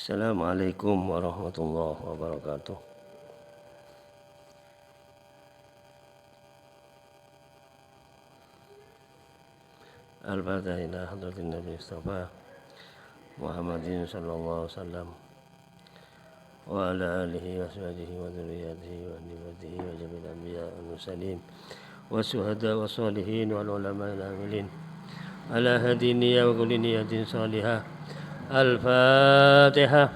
Assalamualaikum warahmatullahi wabarakatuh. Al-Fatihah ila hadratin Nabi Mustafa Muhammadin sallallahu alaihi wasallam wa ala alihi wa sahbihi wa dzurriyyatihi wa nibatihi wa jami'il anbiya wal mursalin wa syuhada wa sholihin wal ulama al amilin ala hadi niyya wa kulli niyatin salihah. Al-Fatihah.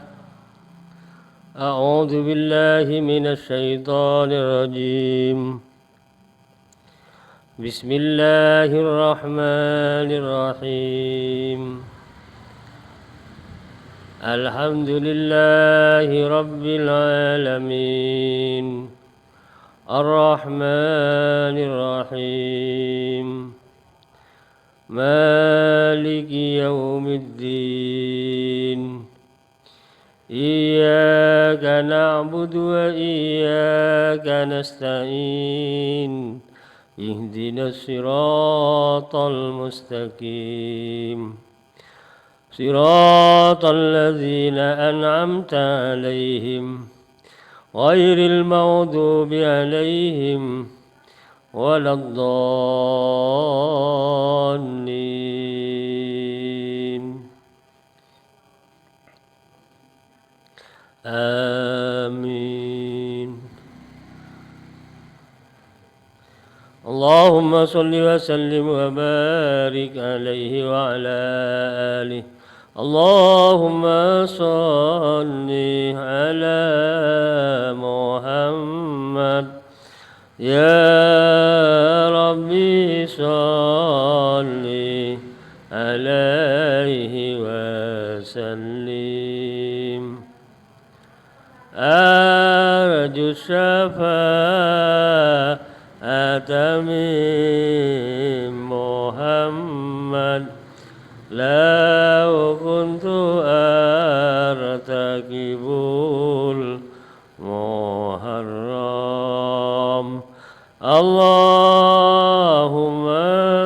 A'udzu billahi minasy syaithanir rajim. Bismillahirrahmanirrahim. Alhamdulillahi rabbil alamin. Ar-Rahmanir Rahim. Maliki yaumiddin. Iyyaka na'budu wa iyyaka nasta'in. Ihdinas siratal mustaqim. Siratal ladzina an'amta 'alaihim ghairil maghdubi 'alaihim waladdallin. Amin. Allahumma salli wa sallim wa barik alaihi wa ala alihi. Allahumma salli ala Muhammad. Ya Rabbi salli alaihi wa sallim. Arju syafa'ata min Muhammad. Lau kuntu artakibul muharram. Allahumma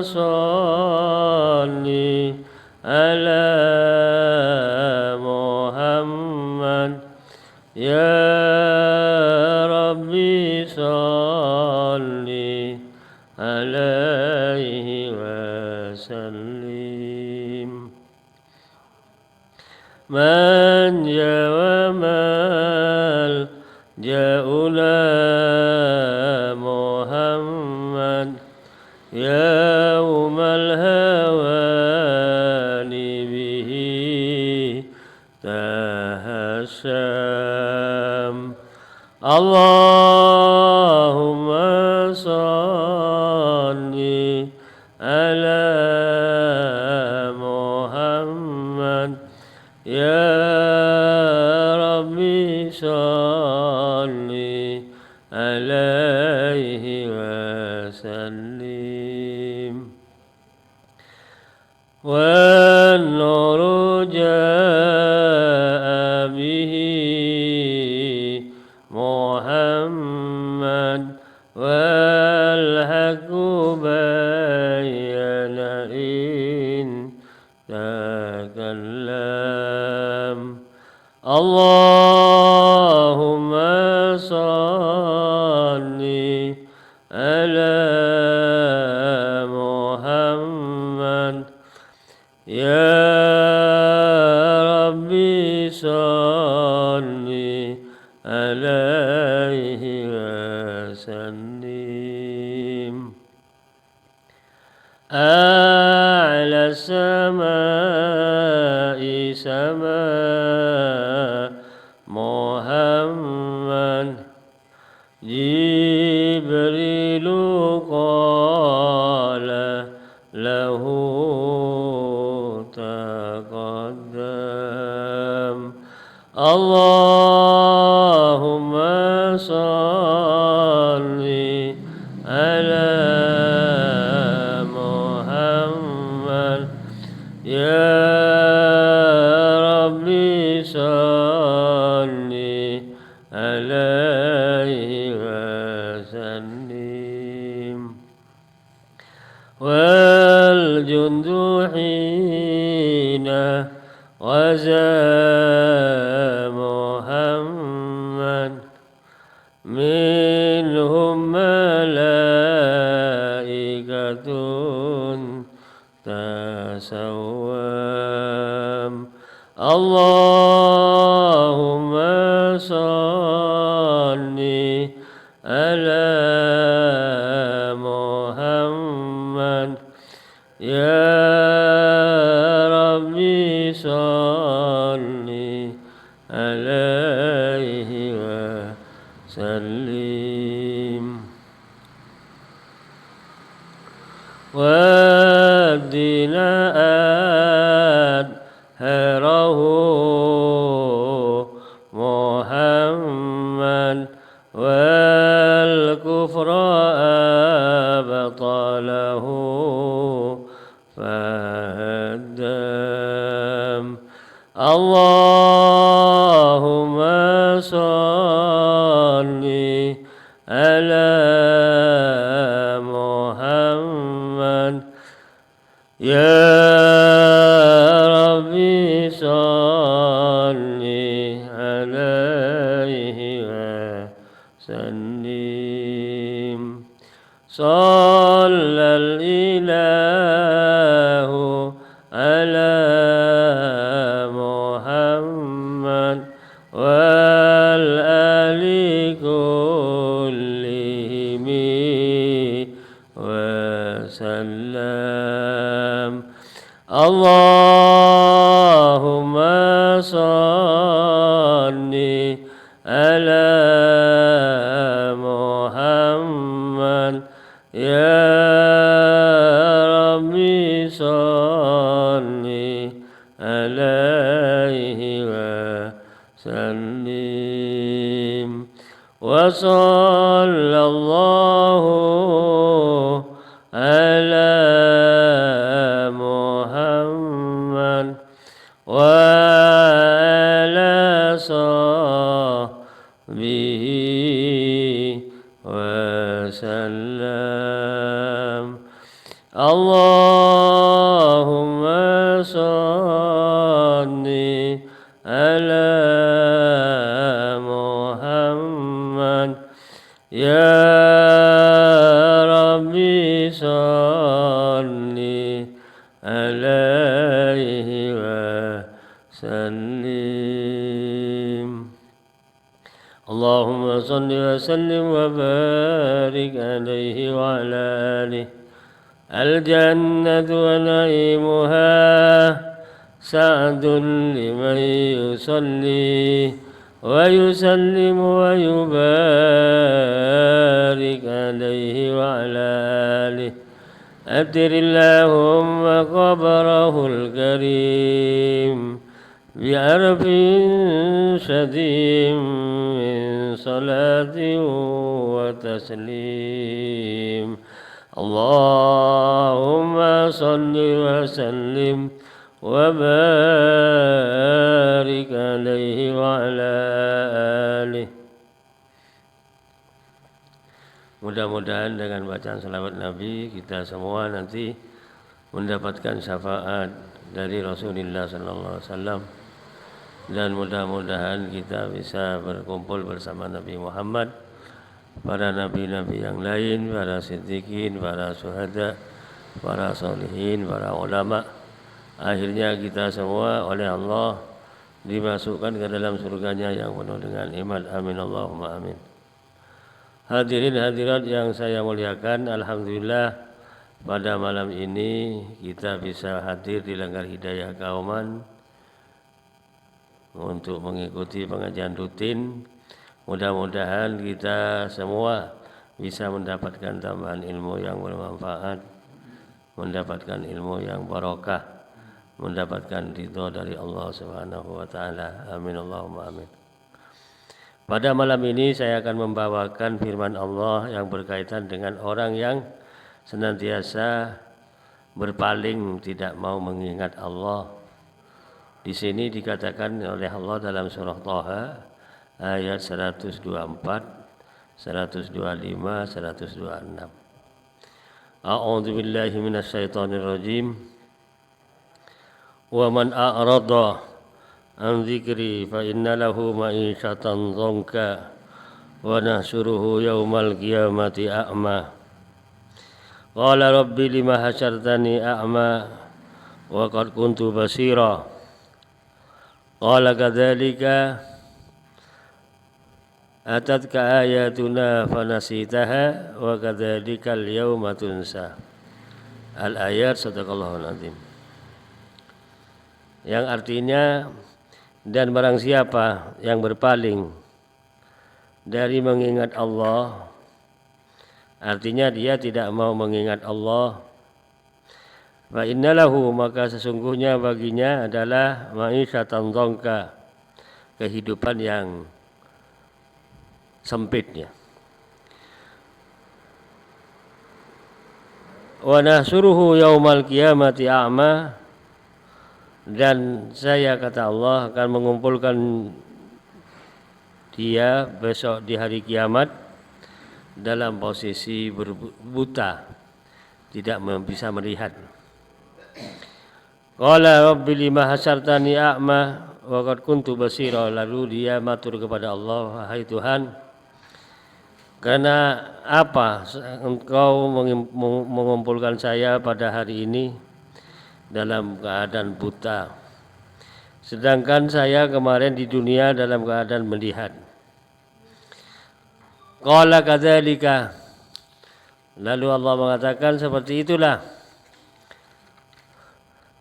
salli ala Muhammad. Ya Rabbi salli alaihi wa sallim. Man jawamal ja'una Muhammad. Yaumal hawani bihi tahassam. Allahumma salli ala Muhammad. Ya Rabbi salli alaihi wa sallim. Wa nuru ja'a bihi Muhammad. Wal haqqu bayyana in takallam. Allahumma salli ala Muhammad. Ya Rabbi salli alaihi wa sallim. A'la samai sama Muhammad. Jibrilu qala lahu taqaddam. Allahumma salli ala Muhammad. Ya Rabbi salli alaihi wa sallim. Wal jundu hina wa سوام اللهم صل على محمد يا ربي صل عليه وسلم ودنا أدهره محمد والكفر أبطله فهدم اللهم صل على محمد يا ربي صل عليه وسلم صلى الإله على محمد والآل كلهم وسلم اللهم صل على محمد يا ربي صل عليه وسلم وصلى الله على محمد وعلى صحبه وسلم اللهم صل على محمد يا ربي صل عليه وسلم اللهم صل وسلم وبارك عليه وعلى آله الجنة ونعيمها سعد لمن يصلي ويسلم ويبارك عليه وعلى آله أبدل اللهم قبره الكريم بعرف شديد من صلاة وتسليم اللهم صل وسلم وبارك عليه وعلى آله. Mudah-mudahan dengan bacaan salawat Nabi kita semua nanti mendapatkan syafaat dari Rasulullah SAW, dan mudah-mudahan kita bisa berkumpul bersama Nabi Muhammad, para nabi-nabi yang lain, para siddiqin, para syuhada, para solihin, para ulama. Akhirnya kita semua oleh Allah dimasukkan ke dalam surganya yang penuh dengan iman. Amin Allahumma amin. Hadirin hadirat yang saya muliakan, alhamdulillah pada malam ini kita bisa hadir di Langgar Hidayah Kauman untuk mengikuti pengajian rutin. Mudah-mudahan kita semua bisa mendapatkan tambahan ilmu yang bermanfaat, mendapatkan ilmu yang barokah, mendapatkan ridho dari Allah Subhanahu wa taala. Amin Allahumma amin. Pada malam ini saya akan membawakan firman Allah yang berkaitan dengan orang yang senantiasa berpaling, tidak mau mengingat Allah. Di sini dikatakan oleh Allah dalam surah Thaha ayat 124, 125, 126. A'udzu billahi minasyaitonir rajim. Wa man a'rada an dzikri fa inna lahu ma'isyatan dhanka wa nahsyuruhu yaumal qiyamati a'ma. Qala rabbi lima hasyartani a'ma wa qad kuntu basira. Qala kadzalika atatka ayatuna fanasitaha wa kadzalikal yauma tunsa. Al-ayat sadaqallahul azim. Yang artinya, dan barang siapa yang berpaling dari mengingat Allah, artinya dia tidak mau mengingat Allah, fa innalahu, maka sesungguhnya baginya adalah ma'isyatan dzangka, kehidupan yang sempitnya. Wa nahsuruhu yaumal qiyamati a'ma, dan saya, kata Allah, akan mengumpulkan dia besok di hari kiamat dalam posisi buta, tidak bisa melihat. Qala rabbi lima hasartani a'ma wa qad kuntu basira. Lalu dia matur kepada Allah, wahai Tuhan, karena apa engkau mengumpulkan saya pada hari ini dalam keadaan buta, sedangkan saya kemarin di dunia dalam keadaan melihat. Qala kadzalika, lalu Allah mengatakan, seperti itulah.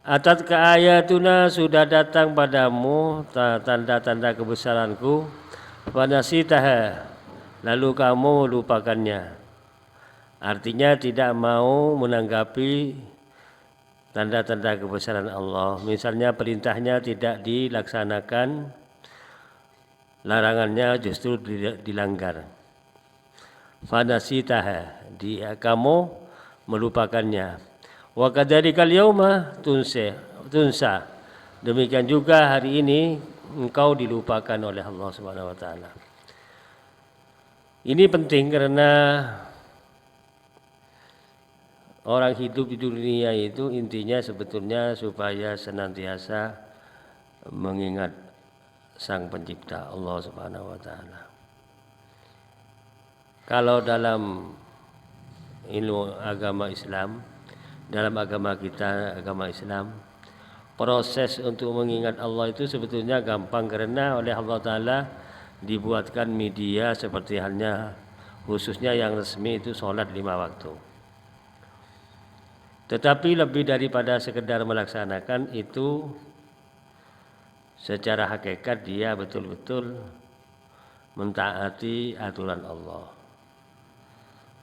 Atatka ayatuna, sudah datang padamu tanda-tanda kebesaranku, fanasitaha, lalu kamu melupakannya. Artinya tidak mau menanggapi tanda-tanda kebesaran Allah. Misalnya perintahnya tidak dilaksanakan, larangannya justru dilanggar. Fanasitaha, kamu melupakannya. Wa kadzalikal yauma tunsa, demikian juga hari ini engkau dilupakan oleh Allah Subhanahu wa taala. Ini penting karena orang hidup di dunia itu intinya sebetulnya supaya senantiasa mengingat Sang Pencipta, Allah Subhanahu wa taala. Kalau dalam ilmu agama Islam, dalam agama kita, agama Islam, proses untuk mengingat Allah itu sebetulnya gampang karena oleh Allah Ta'ala dibuatkan media seperti halnya, khususnya yang resmi itu sholat 5 waktu. Tetapi lebih daripada sekedar melaksanakan itu, secara hakikat dia betul-betul mentaati aturan Allah.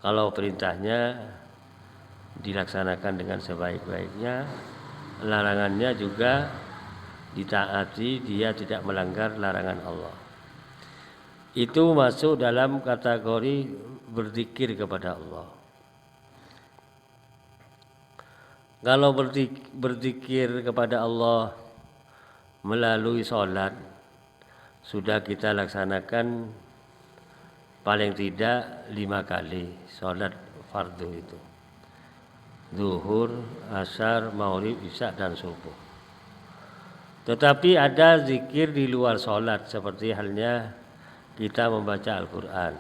Kalau perintahnya dilaksanakan dengan sebaik-baiknya, larangannya juga ditaati, dia tidak melanggar larangan Allah. Itu masuk dalam kategori berzikir kepada Allah. Kalau berzikir kepada Allah melalui sholat, sudah kita laksanakan paling tidak 5 kali sholat fardu itu, zuhur, asar, maghrib, isya, dan subuh. Tetapi ada zikir di luar sholat, seperti halnya kita membaca Al-Quran.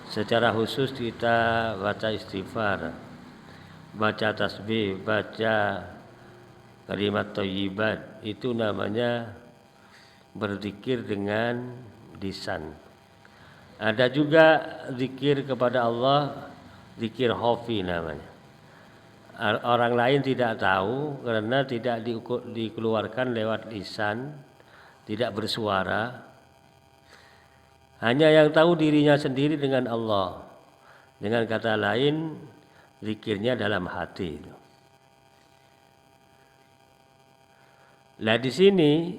Secara khusus kita baca istighfar, baca tasbih, baca kalimat thayyibat, itu namanya berzikir dengan lisan. Ada juga zikir kepada Allah, zikir khafi namanya. Orang lain tidak tahu karena tidak dikeluarkan lewat lisan, tidak bersuara. Hanya yang tahu dirinya sendiri dengan Allah. Dengan kata lain, zikirnya dalam hati. Nah, di sini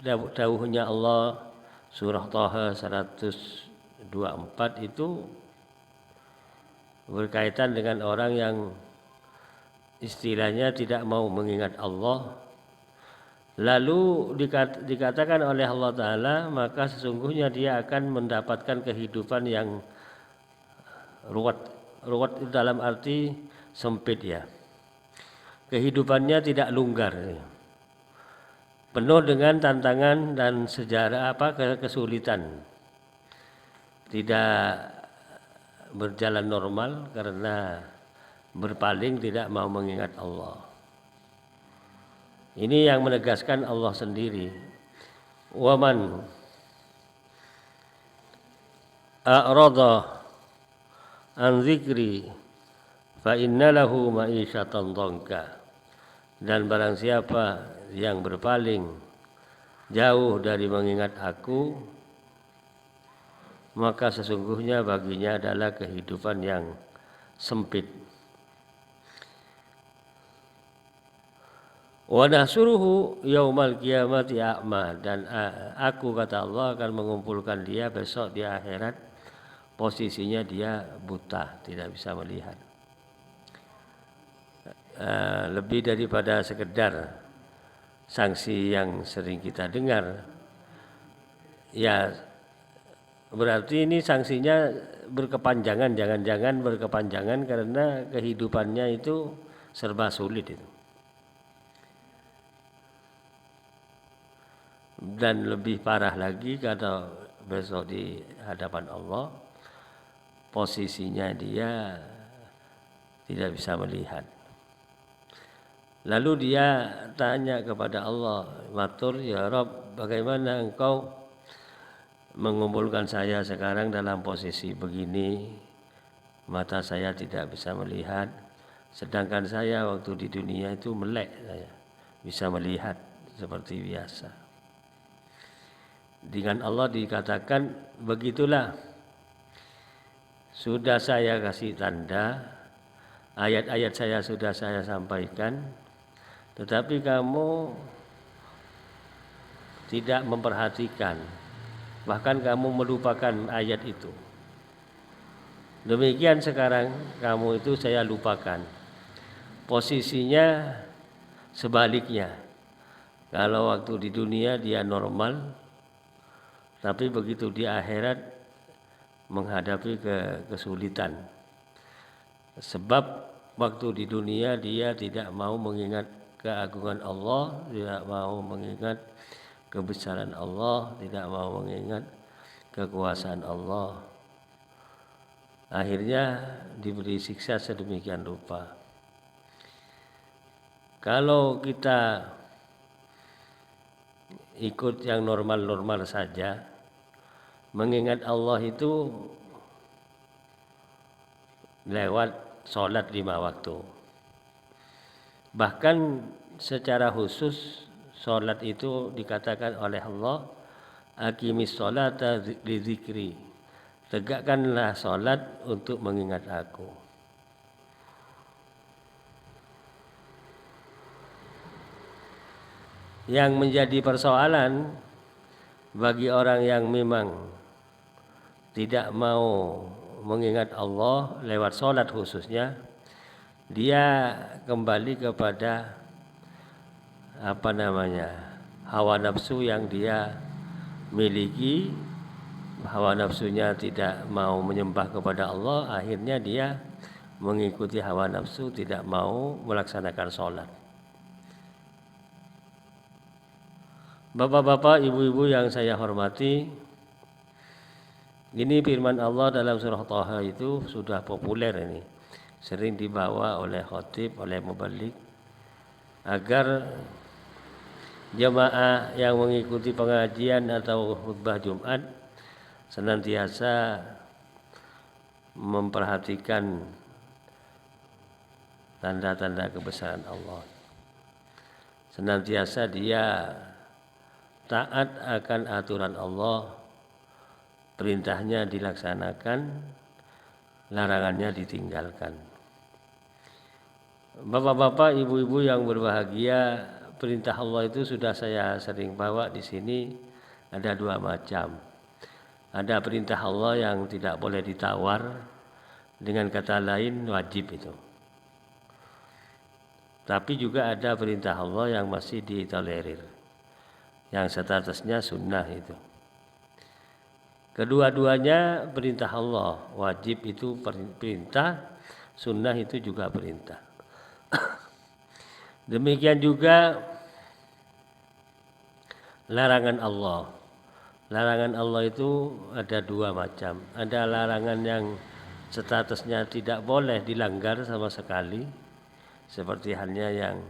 dawuhnya Allah surah Thaha 124 itu berkaitan dengan orang yang istilahnya tidak mau mengingat Allah, lalu dikatakan oleh Allah Ta'ala, maka sesungguhnya dia akan mendapatkan kehidupan yang ruwet itu dalam arti sempit ya. Kehidupannya tidak longgar, penuh dengan tantangan dan sejarah kesulitan, tidak berjalan normal karena berpaling, tidak mau mengingat Allah. Ini yang menegaskan Allah sendiri. Waman a'rada an dzikri fa inna lahu ma'isyatan dhanka. Dan barang siapa yang berpaling jauh dari mengingat aku, maka sesungguhnya baginya adalah kehidupan yang sempit. Wa nahsuruhu yaumal qiyamati a'ma, dan aku, kata Allah, akan mengumpulkan dia besok di akhirat posisinya dia buta, tidak bisa melihat. Lebih daripada sekedar sanksi yang sering kita dengar, ya berarti ini sanksinya berkepanjangan, jangan-jangan berkepanjangan karena kehidupannya itu serba sulit itu. Dan lebih parah lagi kalau besok di hadapan Allah posisinya dia tidak bisa melihat. Lalu dia tanya kepada Allah, matur, ya Rabb, bagaimana engkau mengumpulkan saya sekarang dalam posisi begini, mata saya tidak bisa melihat, sedangkan saya waktu di dunia itu melek, saya bisa melihat seperti biasa. Dengan Allah dikatakan, begitulah, sudah saya kasih tanda, ayat-ayat saya sudah saya sampaikan, tetapi kamu tidak memperhatikan, bahkan kamu melupakan ayat itu. Demikian sekarang kamu itu saya lupakan. Posisinya sebaliknya. Kalau waktu di dunia dia normal, tapi begitu di akhirat menghadapi kesulitan. Sebab waktu di dunia dia tidak mau mengingat keagungan Allah, tidak mau mengingat kebesaran Allah, tidak mau mengingat kekuasaan Allah. Akhirnya diberi siksa sedemikian rupa. Kalau kita ikut yang normal-normal saja, mengingat Allah itu lewat sholat 5 waktu. Bahkan secara khusus sholat itu dikatakan oleh Allah, aqimis sholata li dzikri, tegakkanlah sholat untuk mengingat aku. Yang menjadi persoalan bagi orang yang memang tidak mau mengingat Allah lewat sholat khususnya, dia kembali kepada hawa nafsu yang dia miliki. Hawa nafsunya tidak mau menyembah kepada Allah, akhirnya dia mengikuti hawa nafsu, tidak mau melaksanakan sholat. Bapak-bapak, ibu-ibu yang saya hormati, ini firman Allah dalam surah Thaha itu sudah populer ini, sering dibawa oleh khatib, oleh muballigh, agar jemaah yang mengikuti pengajian atau khutbah Jumat senantiasa memperhatikan tanda-tanda kebesaran Allah. Senantiasa dia taat akan aturan Allah, perintahnya dilaksanakan, larangannya ditinggalkan. Bapak-bapak, ibu-ibu yang berbahagia, perintah Allah itu sudah saya sering bawa di sini, ada 2 macam. Ada perintah Allah yang tidak boleh ditawar, dengan kata lain wajib itu. Tapi juga ada perintah Allah yang masih ditolerir, yang statusnya sunnah itu. Kedua-duanya perintah Allah, wajib itu perintah, sunnah itu juga perintah. Demikian juga larangan Allah. Larangan Allah itu ada 2 macam. Ada larangan yang statusnya tidak boleh dilanggar sama sekali, seperti halnya yang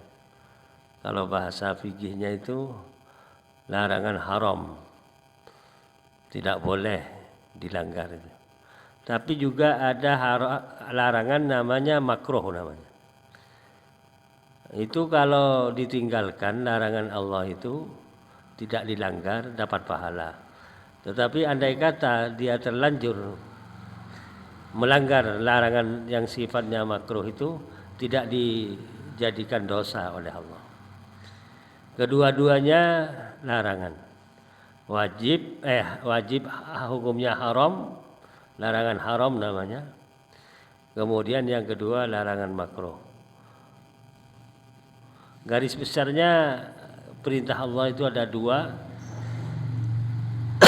Kalau bahasa fikihnya itu larangan haram, tidak boleh dilanggar itu. Tapi juga ada larangan namanya makruh namanya. Itu kalau ditinggalkan larangan Allah itu tidak dilanggar dapat pahala. Tetapi andai kata dia terlanjur melanggar larangan yang sifatnya makruh itu tidak dijadikan dosa oleh Allah. Kedua-duanya larangan. Wajib hukumnya haram, larangan haram namanya. Kemudian yang kedua larangan makruh. Garis besarnya perintah Allah itu ada dua.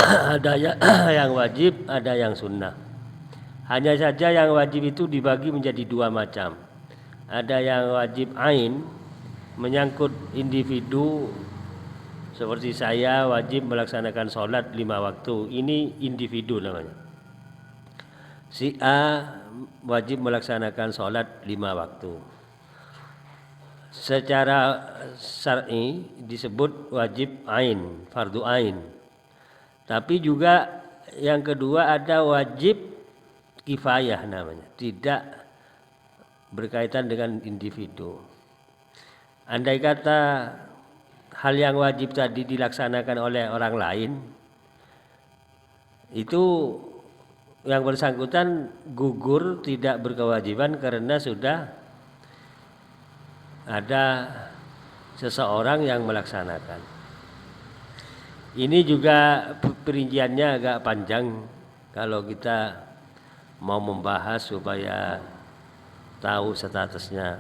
Ada yang wajib, ada yang sunnah. Hanya saja yang wajib itu dibagi menjadi dua macam. Ada yang wajib ain, menyangkut individu, seperti saya wajib melaksanakan sholat 5 waktu. Ini individu namanya. Si A wajib melaksanakan sholat 5 waktu. Secara syar'i disebut wajib ain, fardu ain. Tapi juga yang kedua ada wajib kifayah namanya, tidak berkaitan dengan individu. Andai kata hal yang wajib tadi dilaksanakan oleh orang lain, itu yang bersangkutan gugur, tidak berkewajiban karena sudah ada seseorang yang melaksanakan. Ini juga perinciannya agak panjang kalau kita mau membahas supaya tahu statusnya.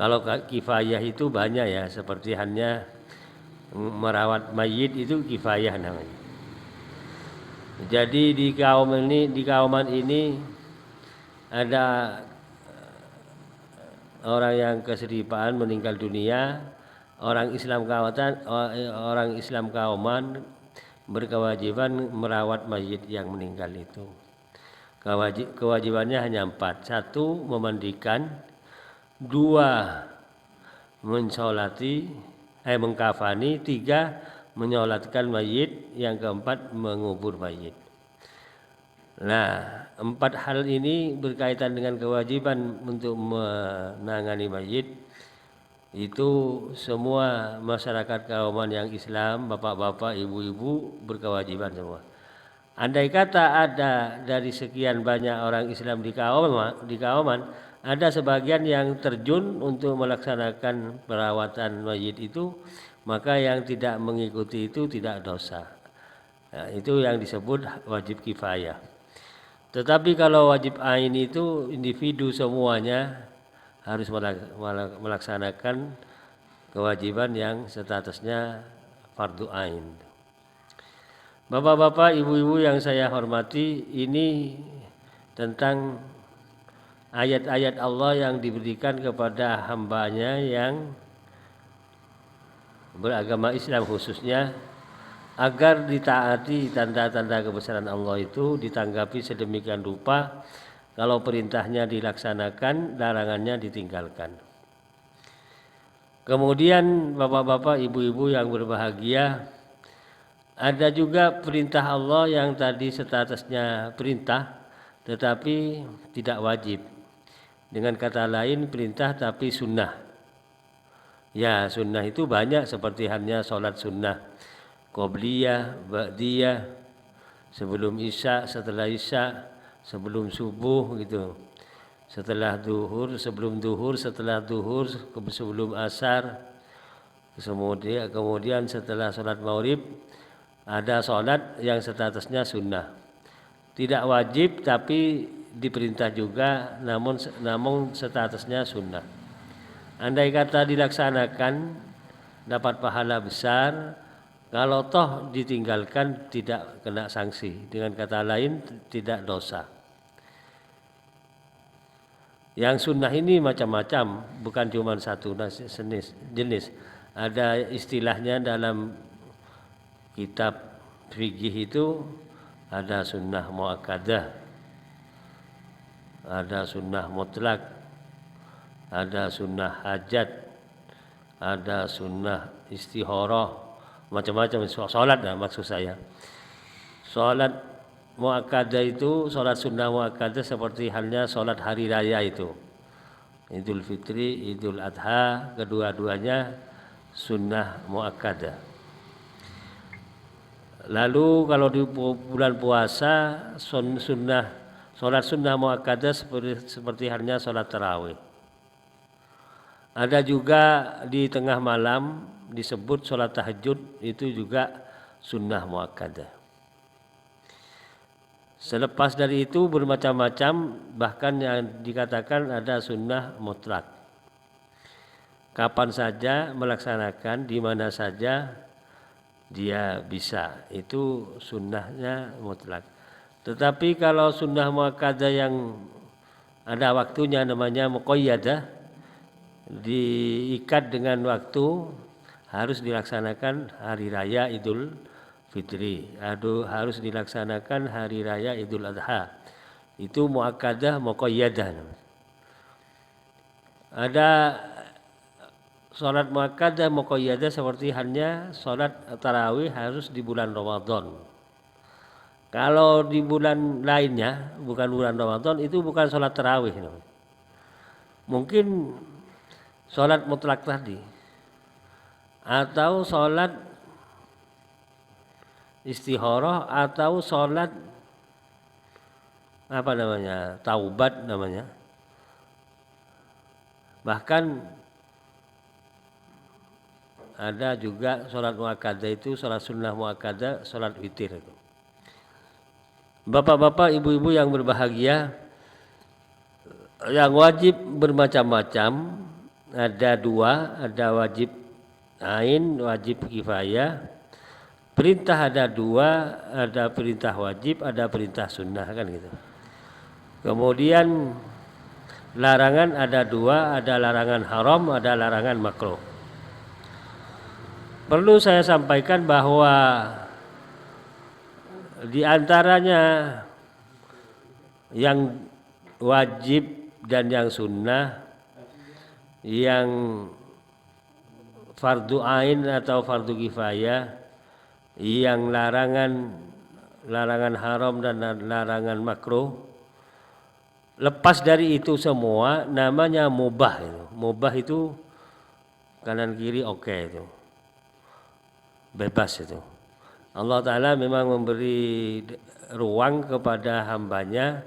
Kalau kifayah itu banyak ya, seperti hanya merawat mayit itu kifayah namanya. Jadi di kauman ini ada orang yang keseripaan meninggal dunia, orang Islam kauman berkewajiban merawat mayit yang meninggal itu. Kewajibannya hanya 4. 1. Memandikan. 2. Mengkafani. 3. Menyolatkan mayit. Yang keempat mengubur mayit. Nah, 4 hal ini berkaitan dengan kewajiban untuk menangani mayit. Itu semua masyarakat kauman yang Islam, bapak-bapak, ibu-ibu berkewajiban semua. Andai kata ada dari sekian banyak orang Islam di kauman, ada sebagian yang terjun untuk melaksanakan perawatan mayit itu, maka yang tidak mengikuti itu tidak dosa. Nah, itu yang disebut wajib kifayah. Tetapi kalau wajib ain itu individu semuanya harus melaksanakan kewajiban yang statusnya fardu ain. Bapak-bapak, ibu-ibu yang saya hormati, ini tentang ayat-ayat Allah yang diberikan kepada hambanya yang beragama Islam khususnya, agar ditaati tanda-tanda kebesaran Allah itu, ditanggapi sedemikian rupa. Kalau perintahnya dilaksanakan, larangannya ditinggalkan. Kemudian bapak-bapak, ibu-ibu yang berbahagia, ada juga perintah Allah yang tadi statusnya perintah tetapi tidak wajib. Dengan kata lain perintah tapi sunnah. Ya, sunnah itu banyak, seperti halnya sholat sunnah qobliyah, ba'diyah, sebelum isya, setelah isya, sebelum subuh gitu, setelah duhur, sebelum duhur, setelah duhur, sebelum asar, kemudian setelah sholat maghrib. Ada sholat yang statusnya sunnah, tidak wajib tapi diperintah juga, namun statusnya sunnah. Andai kata dilaksanakan dapat pahala besar, kalau toh ditinggalkan tidak kena sanksi. Dengan kata lain tidak dosa. Yang sunnah ini macam-macam, bukan cuma satu jenis. Ada istilahnya dalam kitab fikih itu, ada sunnah muakkadah, ada sunnah mutlak, ada sunnah hajat, ada sunnah istikharah, macam-macam. Sholat lah maksud saya. Sholat muakkadah itu, sholat sunnah muakkadah seperti halnya sholat hari raya itu, Idul Fitri, Idul Adha, kedua-duanya sunnah muakkadah. Lalu kalau di bulan puasa sholat sunnah muakkadah seperti halnya sholat tarawih. Ada juga di tengah malam disebut sholat tahajud, itu juga sunnah muakkadah. Selepas dari itu bermacam-macam, bahkan yang dikatakan ada sunnah mutlak. Kapan saja melaksanakan, di mana saja dia bisa, itu sunnahnya mutlak. Tetapi kalau sunnah muakkadah yang ada waktunya namanya muqayyadah, diikat dengan waktu, harus dilaksanakan hari raya Idul Fitri, harus dilaksanakan hari raya Idul Adha. Itu muakkadah muqayyadah. Ada sholat muakkadah muqayyadah seperti halnya sholat tarawih harus di bulan Ramadan. Kalau di bulan lainnya, bukan bulan Ramadan, itu bukan sholat tarawih. Mungkin sholat mutlak tadi, atau sholat istikharah, atau sholat apa namanya, taubat namanya. Bahkan ada juga sholat muakkadah itu, sholat sunnah muakkadah, sholat witir itu. Bapak-bapak, ibu-ibu yang berbahagia, yang wajib bermacam-macam. Ada dua, ada wajib ain, wajib kifayah. Perintah ada dua, ada perintah wajib, ada perintah sunnah, kan gitu. Kemudian larangan ada dua, ada larangan haram, ada larangan makruh. Perlu saya sampaikan bahwa di antaranya yang wajib dan yang sunnah, yang fardu ain atau fardu kifayah, yang larangan haram dan larangan makruh, lepas dari itu semua namanya mubah. Mubah itu kanan kiri oke, itu bebas itu. Allah Ta'ala memang memberi ruang kepada hambanya,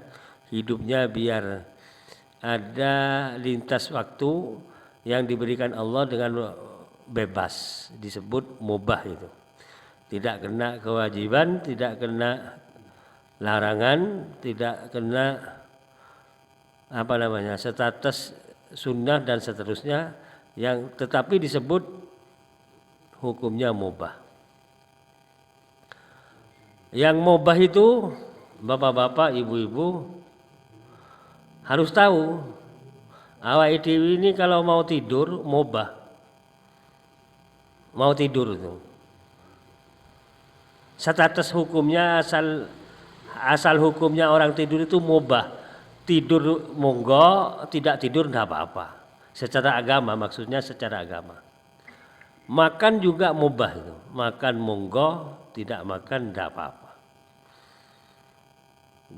hidupnya biar ada lintas waktu yang diberikan Allah dengan bebas, disebut mubah itu. Tidak kena kewajiban, tidak kena larangan, tidak kena status sunnah dan seterusnya, yang tetapi disebut hukumnya mubah. Yang mubah itu bapak-bapak, ibu-ibu harus tahu, awak dewi ini kalau mau tidur mubah, mau tidur itu status hukumnya, asal hukumnya orang tidur itu mubah. Tidur monggo, tidak tidur enggak apa-apa. Secara agama, maksudnya secara agama. Makan juga mubah itu. Makan monggo, tidak makan enggak apa-apa.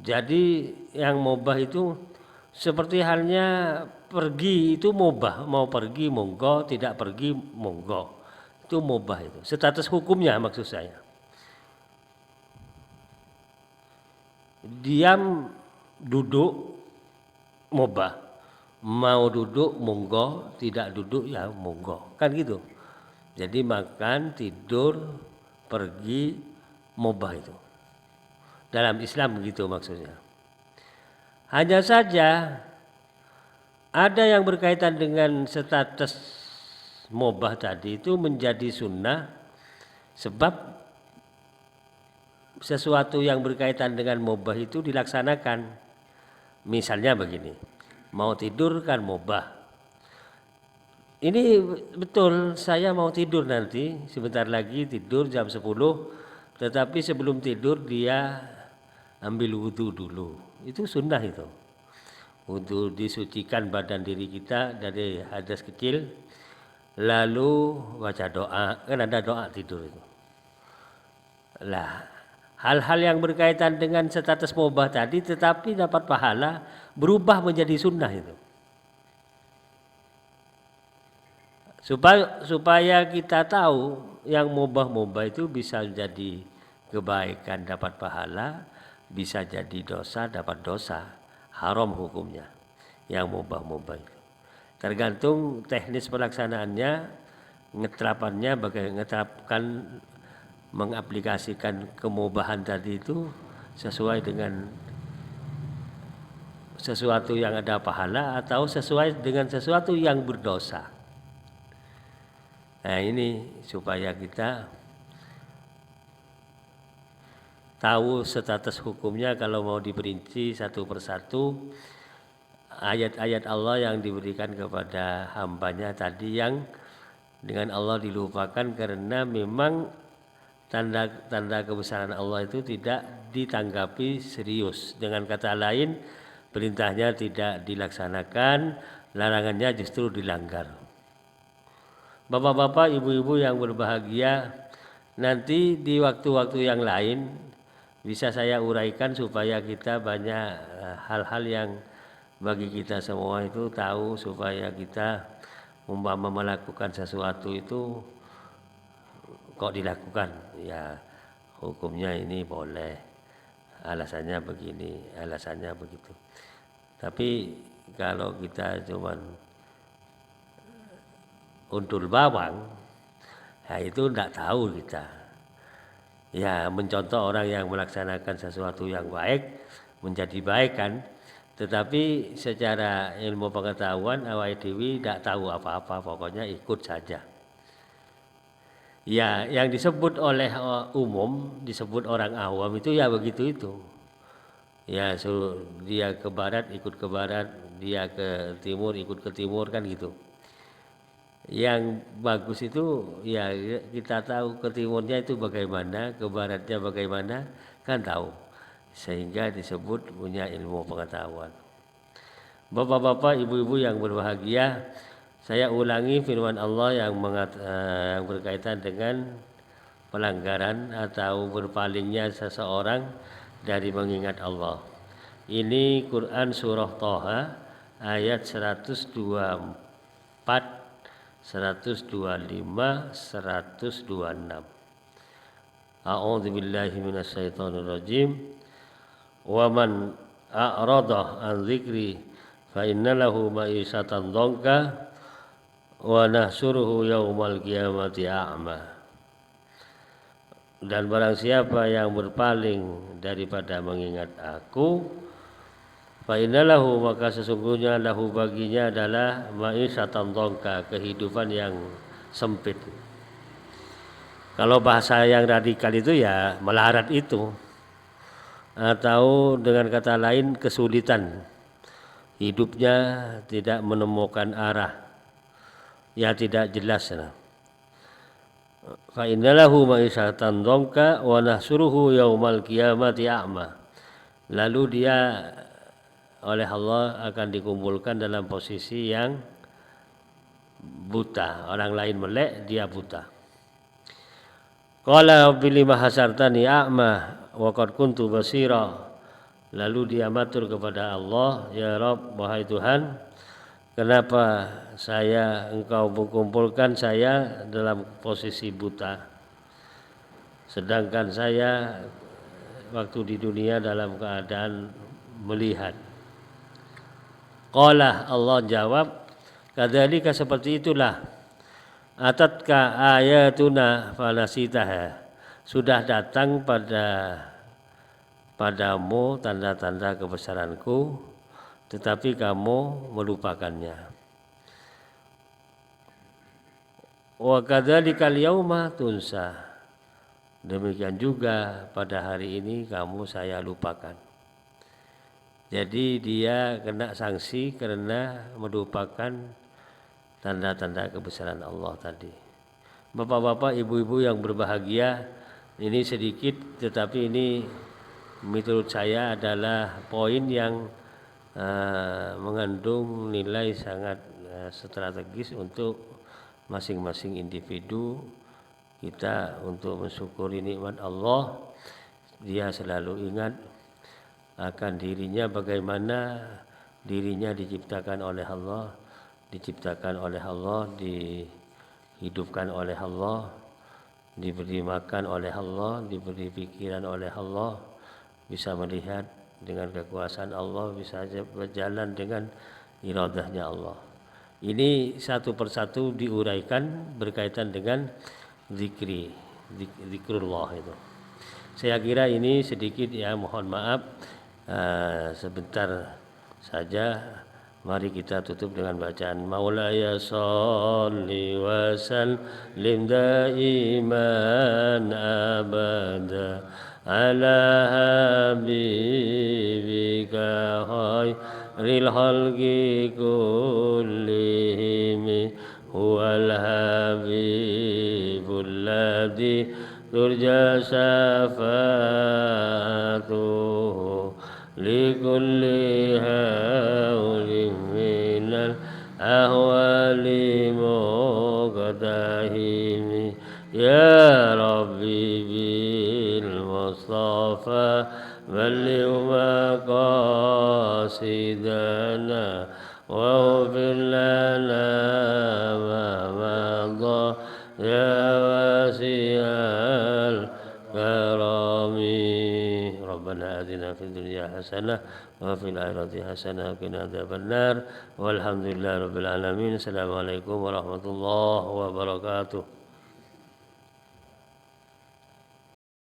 Jadi yang mubah itu seperti halnya pergi itu mubah. Mau pergi monggo, tidak pergi monggo. Itu mubah itu. Status hukumnya maksud saya. Diam, duduk, mubah. Mau duduk monggo, tidak duduk ya monggo, kan gitu. Jadi makan, tidur, pergi, mubah itu. Dalam Islam begitu maksudnya. Hanya saja ada yang berkaitan dengan status mubah tadi itu menjadi sunnah, sebab sesuatu yang berkaitan dengan mubah itu dilaksanakan. Misalnya begini, mau tidur kan mubah. Ini betul, saya mau tidur nanti, sebentar lagi tidur jam 10, tetapi sebelum tidur dia ambil wudhu dulu. Itu sunnah itu. Wudhu, disucikan badan diri kita dari hadas kecil, lalu baca doa, kan ada doa tidur itu. Lah, hal-hal yang berkaitan dengan status mubah tadi tetapi dapat pahala berubah menjadi sunnah itu. Supaya kita tahu yang mubah-mubah itu bisa jadi kebaikan dapat pahala, bisa jadi dosa dapat dosa, haram hukumnya yang mubah-mubah itu. Tergantung teknis pelaksanaannya, ngeterapkan mengaplikasikan kemubahan tadi itu sesuai dengan sesuatu yang ada pahala atau sesuai dengan sesuatu yang berdosa. Nah, ini supaya kita tahu status hukumnya kalau mau diperinci satu persatu ayat-ayat Allah yang diberikan kepada hambanya tadi yang dengan Allah dilupakan karena memang tanda-tanda kebesaran Allah itu tidak ditanggapi serius. Dengan kata lain, perintahnya tidak dilaksanakan, larangannya justru dilanggar. Bapak-bapak, ibu-ibu yang berbahagia, nanti di waktu-waktu yang lain bisa saya uraikan supaya kita banyak hal-hal yang bagi kita semua itu tahu, supaya kita umpama melakukan sesuatu itu kok dilakukan, ya hukumnya ini boleh, alasannya begini, alasannya begitu. Tapi kalau kita cuman untul bawang, ya itu tidak tahu kita. Ya mencontoh orang yang melaksanakan sesuatu yang baik menjadi baik kan, tetapi secara ilmu pengetahuan awake dhewe tidak tahu apa-apa, pokoknya ikut saja. Ya yang disebut oleh umum, disebut orang awam itu ya begitu itu. Ya dia ke barat ikut ke barat, dia ke timur ikut ke timur kan gitu. Yang bagus itu ya kita tahu ke timurnya itu bagaimana, ke baratnya bagaimana, kan tahu. Sehingga disebut punya ilmu pengetahuan. Bapak-bapak, ibu-ibu yang berbahagia, saya ulangi firman Allah yang berkaitan dengan pelanggaran atau berpalingnya seseorang dari mengingat Allah. Ini Quran surah Thaha ayat 124, 125, 126. A'udzu billahi minasyaitonir rajim. Wa man a'rada an dzikri fa inna lahu ma'isyatan dhanka wa nahsyuruhu yaumal qiyamati a'ma. Dan barang siapa yang berpaling daripada mengingat aku, fa innalahu, maka sesungguhnya lahu baginya adalah ma'isyatan dhanka, kehidupan yang sempit. Kalau bahasa yang radikal itu ya melarat itu, atau dengan kata lain kesulitan hidupnya, tidak menemukan arah, ya tidak jelas. Fa innalahu ma'isyatan dhanka wa nahsyuruhu yaumal qiyamati a'ma. Lalu dia oleh Allah akan dikumpulkan dalam posisi yang buta, orang lain melek, dia buta. Qala rabbi lima hasartani a'ma wa qad kuntu basira. Lalu dia matur kepada Allah, ya Rabb, wahai Tuhan, kenapa engkau mengumpulkan saya dalam posisi buta, sedangkan saya waktu di dunia dalam keadaan melihat. Qala, Allah jawab, kadzalika, seperti itulah, atatka ayatuna falasitaha, sudah datang padamu tanda-tanda kebesaranku tetapi kamu melupakannya. Wa kadzalikal yauma tunsa, demikian juga pada hari ini kamu saya lupakan. Jadi dia kena sanksi karena melupakan tanda-tanda kebesaran Allah tadi. Bapak-bapak, ibu-ibu yang berbahagia, ini sedikit tetapi ini menurut saya adalah poin yang mengandung nilai sangat strategis untuk masing-masing individu kita untuk mensyukuri nikmat Allah. Dia selalu ingat akan dirinya, bagaimana dirinya diciptakan oleh Allah, dihidupkan oleh Allah, diberi makan oleh Allah, diberi pikiran oleh Allah, bisa melihat dengan kekuasaan Allah, bisa berjalan dengan iradahnya Allah. Ini satu persatu diuraikan berkaitan dengan zikrullah itu. Saya kira ini sedikit ya, mohon maaf sebentar saja. Mari kita tutup dengan bacaan Maulaya sholli wa sallim daiman abada ala habibika khairil khalqi kullihim huwal habibul ladzi turja syafa'atuhu likulli hawlin minal ahwali muqtahimi ya Rabbi bil Mustafa balligh maqasidana waghfir lana ma madha ya wasi'al karami. Rabbana atina fid dunya hasanah wa fil akhirati hasanah wa qina adzabannar walhamdulillahi rabbil alamin. Assalamualaikum warahmatullahi wabarakatuh.